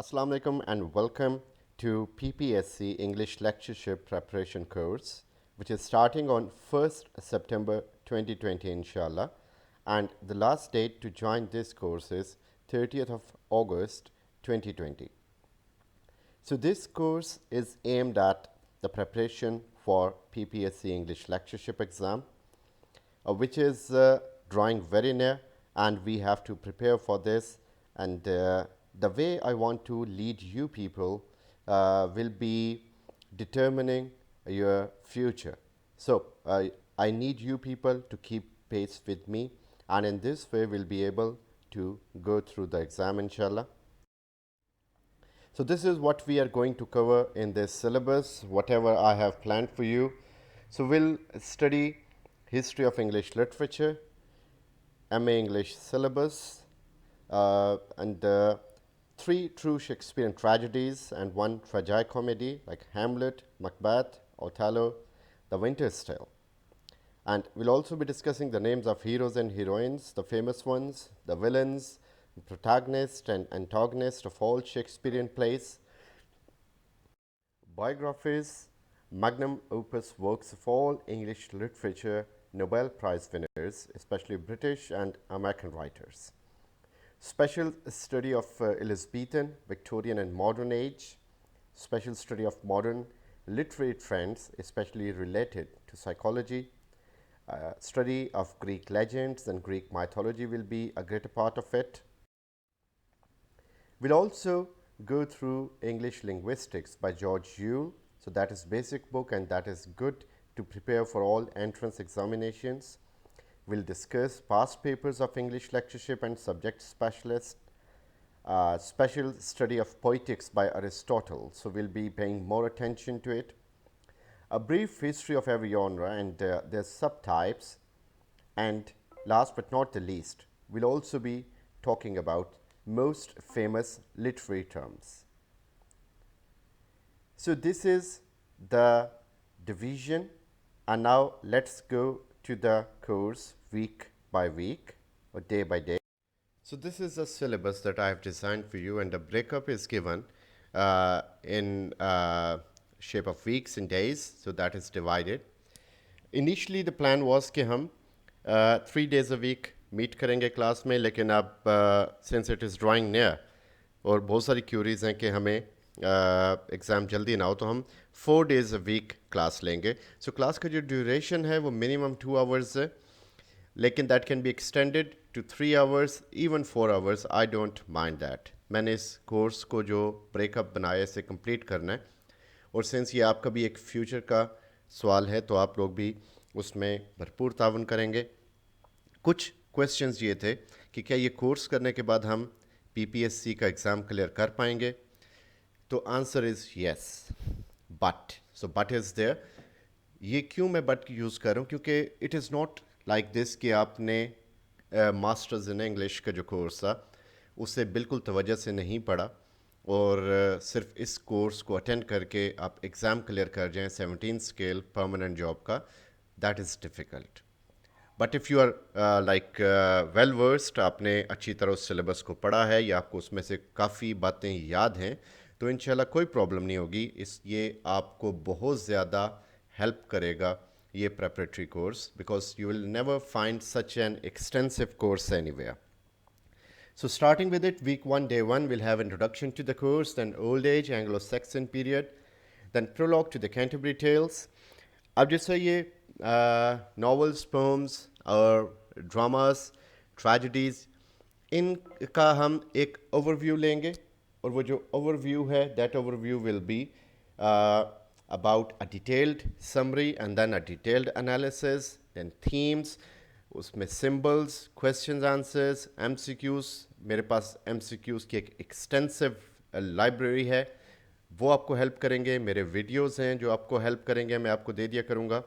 Assalamu alaikum and welcome to PPSC English Lectureship Preparation course, which is starting on 1st September 2020 inshallah, and the last date to join this course is 30th of August 2020. So this course is aimed at the preparation for PPSC English Lectureship exam, which is drawing very near, and we have to prepare for this. And the way I want to lead you people will be determining your future. So I need you people to keep pace with me, and in this way we'll be able to go through the exam inshallah. So this is what we are going to cover in this syllabus, whatever I have planned for you. So we'll study history of English literature, MA English syllabus, and 3 true Shakespearean tragedies and 1 tragicomedy like Hamlet, Macbeth, Othello, The Winter's Tale. And we'll also be discussing the names of heroes and heroines, the famous ones, the villains, protagonist and antagonist of all Shakespearean plays, biographies, magnum opus works of all English literature Nobel Prize winners, especially British and American writers. Special study of Elizabethan, Victorian and modern age, special study of modern literary trends, especially related to psychology. Study of Greek legends and Greek mythology will be a greater part of it. We'll also go through English linguistics by George Yule. So that is basic book and that is good to prepare for all entrance examinations. We'll discuss past papers of English lectureship and subject specialist, special study of poetics by Aristotle. So we'll be paying more attention to it. A brief history of every genre and their subtypes. And last but not the least, we'll also be talking about most famous literary terms. So this is the division, and now let's go to the course week by week or day by day. So this is a syllabus that I have designed for you, and the breakup is given in shape of weeks and days, so that is divided. Initially the plan was कि हम 3 days a week meet करेंगे class में, लेकिन अब since it is drawing near और बहुत सारी curies हैं कि हमें एग्ज़ाम जल्दी ना हो, तो हम 4 days a week क्लास लेंगे. सो क्लास का जो ड्यूरेशन है वो मिनिमम 2 hours है, लेकिन that can be extended to 3 hours, even 4 hours. I don't mind that. मैंने इस कोर्स को जो ब्रेकअप बनाया इसे कंप्लीट करना है, और सिंस ये आपका भी एक फ्यूचर का सवाल है तो आप लोग भी उसमें भरपूर तावन करेंगे. कुछ क्वेश्चंस ये थे कि क्या ये कोर्स करने के बाद हम पीपीएससी का एग्ज़ाम क्लियर कर पाएंगे, तो answer is yes, but. So but is there. ये क्यों मैं बट यूज़ कर रहा हूँ, क्योंकि it is not like this कि आपने मास्टर्स इन इंग्लिश का जो कोर्स था उसे बिल्कुल तवज्जो से नहीं पढ़ा और सिर्फ इस कोर्स को अटेंड करके आप एग्ज़ाम क्लियर कर जाएं 17 स्केल परमानेंट जॉब का. That is difficult. But if you are like well versed, आपने अच्छी तरह उस सिलेबस को पढ़ा है या आपको उसमें से काफ़ी बातें याद हैं, तो इंशाल्लाह कोई प्रॉब्लम नहीं होगी. ये आपको बहुत ज़्यादा हेल्प करेगा ये preparatory course, because you will never find such an extensive course anywhere. So starting with it, week 1, day 1, we'll have introduction to the course, then old age, Anglo-Saxon period, then prologue to the Canterbury tales. अब जैसे ये novels, poems और dramas, tragedies, इनका हम एक overview लेंगे, और वो जो overview है, that overview will be about a detailed summary and then a detailed analysis, then themes, उसमें सिम्बल्स, क्वेश्चंस आंसर्स, MCQs. मेरे पास MCQs की एक एक्सटेंसिव लाइब्रेरी है, वो आपको हेल्प करेंगे. मेरे वीडियोस हैं जो आपको हेल्प करेंगे, मैं आपको दे दिया करूँगा.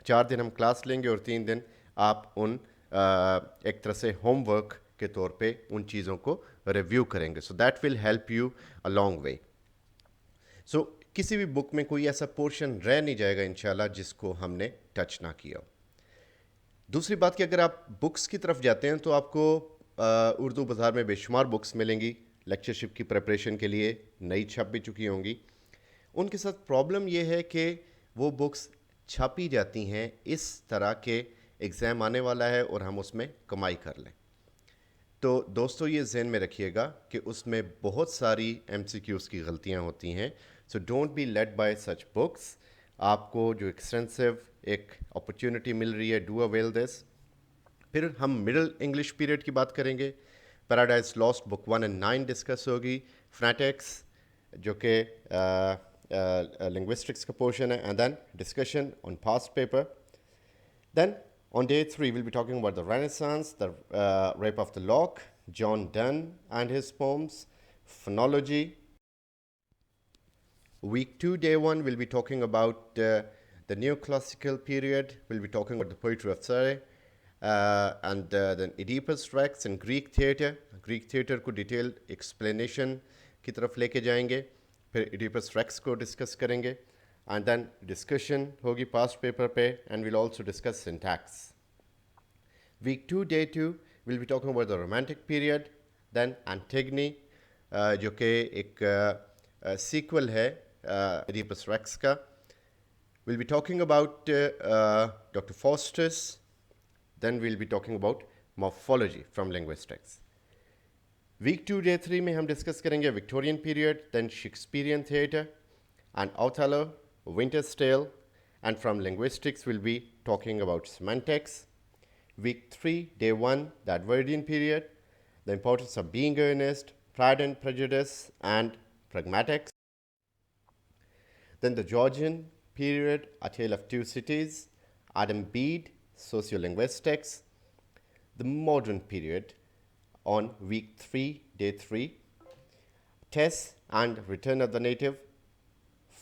4 दिन हम क्लास लेंगे और 3 दिन आप उन एक तरह से होमवर्क के तौर पे उन चीज़ों को रिव्यू करेंगे. So that will help you a long way. So किसी भी बुक में कोई ऐसा पोर्शन रह नहीं जाएगा इंशाल्लाह जिसको हमने टच ना किया. दूसरी बात कि अगर आप बुक्स की तरफ जाते हैं तो आपको उर्दू बाज़ार में बेशुमार बुक्स मिलेंगी, लेक्चरशिप की प्रिपरेशन के लिए नई छप भी चुकी होंगी। उनके साथ प्रॉब्लम ये है कि वो बुक्स छापी जाती हैं इस तरह के एग्ज़ाम आने वाला है और हम उसमें कमाई कर लें। तो दोस्तों ये ज़हन में रखिएगा कि उसमें बहुत सारी MCQs की गलतियां होती हैं। So don't be led by such books. आपको जो एक्सटेंसिव एक अपॉर्चुनिटी मिल रही है, डू अवेल दिस। फिर हम मिडिल इंग्लिश पीरियड की बात करेंगे। Paradise lost book 1 and 9 discuss होगी। फ्रेनेटिक्स जो कि लिंग्विस्टिक्स का पोर्शन है, and then discussion on past paper. Then on day 3, we'll be talking about the Renaissance, the Rape of the Lock, John Donne and his poems, Phonology. Week 2, day 1, we'll be talking about the Neoclassical Period. We'll be talking about the poetry of Surrey and then Oedipus Rex and Greek Theatre. Greek Theatre को detailed explanation की तरफ लेके जाएंगे। फिर Oedipus Rex को discuss करेंगे। And then discussion होगी past paper पे, and we'll also discuss syntax. Week 2, day 2, we'll be talking about the Romantic Period, then Antigone, जो कि एक sequel है Oedipus Rex का. We'll be talking about Dr. Faustus, then we'll be talking about Morphology from Linguistics. Week 2, day 3 में हम discuss करेंगे Victorian Period, then Shakespearean Theatre, and Othello, Winter's Tale, and from linguistics we'll be talking about semantics. Week 3, day 1, the Edwardian period, the importance of being earnest, Pride and Prejudice, and Pragmatics. Then the Georgian period, A Tale of Two Cities, Adam Bede, sociolinguistics. The modern period on week 3, day 3, Tess and Return of the Native,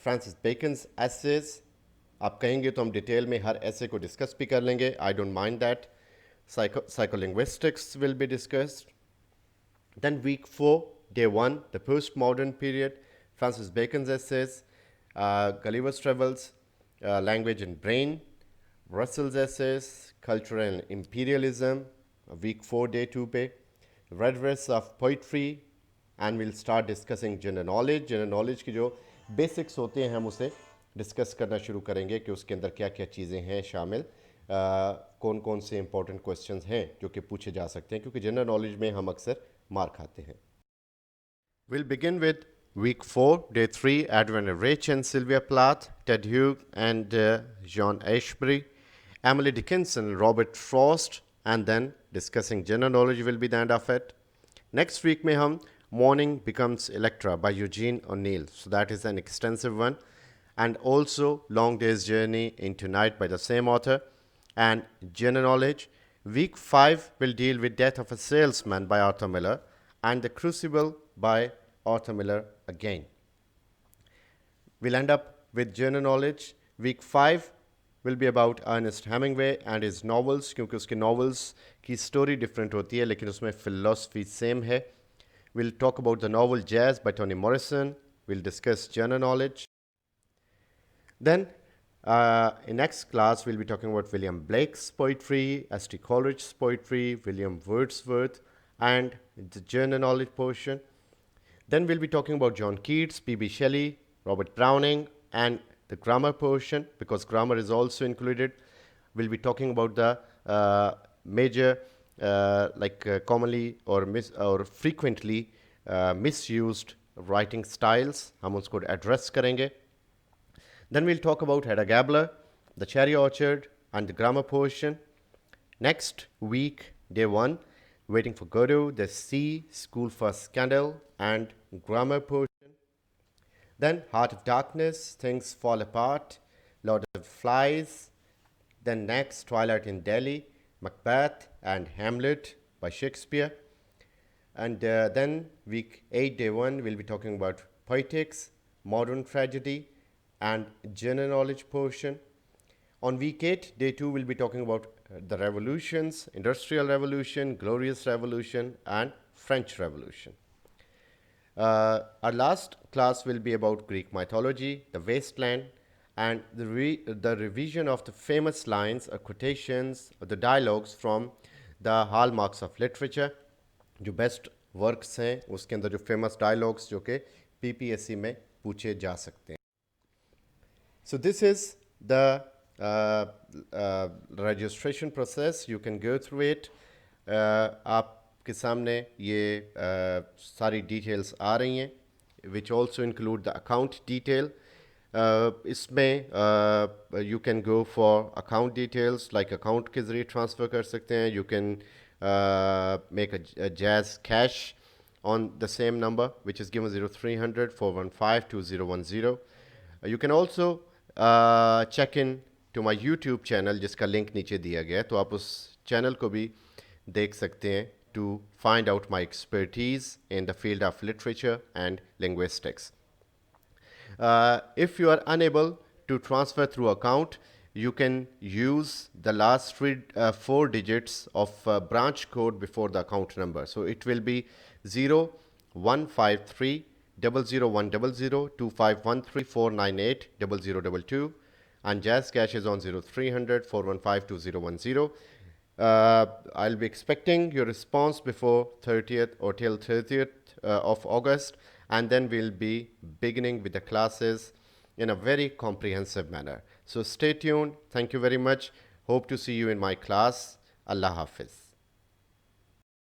Francis Bacon's essays. आप कहेंगे तो हम detail में हर ऐसे को discuss भी कर लेंगे, I don't mind that. Psycholinguistics will be discussed. Then week 4, day 1, the post modern period, Francis Bacon's essays, Gulliver's travels, language and brain, Russell's essays, culture and imperialism, week 4, day 2 पे, red race of poetry, and will start discussing general knowledge. General knowledge की जो basics होते हैं हम उसे discuss करना शुरू करेंगे कि उसके अंदर क्या क्या चीज़ें हैं शामिल, कौन कौन से इंपॉर्टेंट क्वेश्चंस हैं जो कि पूछे जा सकते हैं, क्योंकि जनरल नॉलेज में हम अक्सर मार खाते हैं। Will begin with week 4, day 3, Edwin Rich and Sylvia Plath, Ted Hughes and John Ashbery, Emily Dickinson, Robert Frost, and then discussing general knowledge will be the end of it. Next week में हम Morning Becomes Electra by Eugene O'Neill. So that is an extensive one. And also Long Day's Journey into Night by the same author. And General Knowledge. Week 5 will deal with Death of a Salesman by Arthur Miller and The Crucible by Arthur Miller again. We'll end up with General Knowledge. Week 5 will be about Ernest Hemingway and his novels, क्योंकि उसके novels की story different होती है लेकिन उसमें philosophy same है. We'll talk about the novel Jazz by Toni Morrison. We'll discuss general knowledge. Then, in next class, we'll be talking about William Blake's poetry, S.T. Coleridge's poetry, William Wordsworth, and the general knowledge portion. Then we'll be talking about John Keats, P.B. Shelley, Robert Browning, and the grammar portion, because grammar is also included. We'll be talking about the major commonly or frequently misused writing styles, हम उसको address करेंगे. Then we'll talk about Hedda Gabler, the Cherry Orchard, and the grammar portion. Next week, day 1, Waiting for Godot, the Sea, School for Scandal, and grammar portion. Then Heart of Darkness, Things Fall Apart, Lord of the Flies. Then next, Twilight in Delhi, Macbeth and Hamlet by Shakespeare. And then week 8, day 1, we'll be talking about Poetics, Modern Tragedy, and General Knowledge portion. On week 8, day 2, we'll be talking about the revolutions, Industrial Revolution, Glorious Revolution, and French Revolution. Our last class will be about Greek mythology, the wasteland, and the revision of the famous lines or quotations or the dialogues from the hallmarks of literature, जो best works हैं उसके अंदर जो famous dialogues जो कि PPSC में पूछे जा सकते हैं. So this is the registration process. You can go through it. आपके सामने ये सारी details आ रही हैं, which also include the account detail. इसमें you can go for account details, like account के ज़रिए transfer कर सकते हैं. You can make a jazz cash on the same number, which is given 0300 415 2010. You can also check in to my YouTube channel, जिसका link नीचे दिया गया है, तो आप उस चैनल को भी देख सकते हैं to find out my expertise in the field of literature and linguistics. If you are unable to transfer through account, you can use the last four digits of branch code before the account number. So it will be 0153 00100 2513 498 0022, and Jazz Cash is on 0300 415 2010. I'll be expecting your response before 30th or till 30th of August, and then we'll be beginning with the classes in a very comprehensive manner. So stay tuned. Thank you very much. Hope to see you in my class. Allah Hafiz.